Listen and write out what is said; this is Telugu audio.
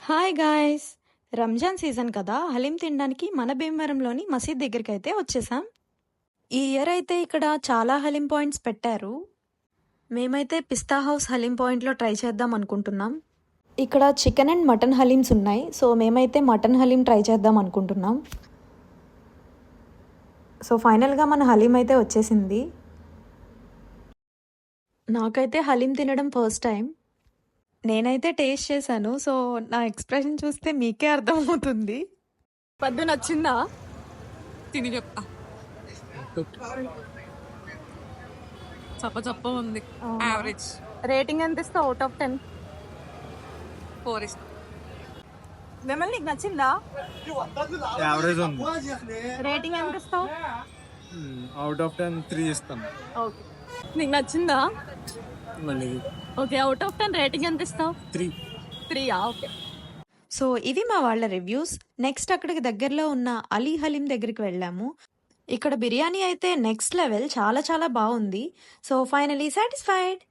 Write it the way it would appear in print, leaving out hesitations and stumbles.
Hi guys! రంజాన్ సీజన్ కదా! హలీం తినడానికి మన భీమవరంలోని మసీద్ దగ్గరికైతే వచ్చేసాం. ఈ ఇయర్ అయితే ఇక్కడ చాలా హలీం పాయింట్స్ పెట్టారు. మేమైతే పిస్తా హౌస్ హలీం పాయింట్లో ట్రై చేద్దాం అనుకుంటున్నాం. ఇక్కడ చికెన్ అండ్ మటన్ హలీమ్స్ ఉన్నాయి. సో మేమైతే మటన్ హలీం ట్రై చేద్దాం అనుకుంటున్నాం. సో ఫైనల్గా మన హలీం అయితే వచ్చేసింది. నాకైతే హలీం తినడం ఫస్ట్ టైం. నేనైతే టేస్ట్ చేశాను. సో నా ఎక్స్ప్రెషన్ చూస్తే మీకే అర్థమవుతుంది. పద్దు నచ్చిందా? తిని చెప్తా. చప్ప ఉంది. యావరేజ్. రేటింగ్ ఎంత ఇస్తావు అవుట్ ఆఫ్ 10? 4 ఇస్తా. మిమ్మల్ని నీకు నచ్చిందా? యావరేజ్ ఉంది. రేటింగ్ ఎంత ఇస్తావు? అవుట్ ఆఫ్ 10 3 ఇస్తాను. ఓకే. నీకు నచ్చిందా? మళ్ళీ ఓకే. అవుట్ ఆఫ్ 10 రేటింగ్ ఎంత ఇస్తావు? 3. ఓకే. సో ఇవి మా వాళ్ళ రివ్యూస్. నెక్స్ట్ అక్కడికి దగ్గరలో ఉన్న అలీ హలీం దగ్గరికి వెళ్ళాము. ఇక్కడ బిర్యానీ అయితే నెక్స్ట్ లెవెల్, చాలా చాలా బాగుంది. So finally satisfied.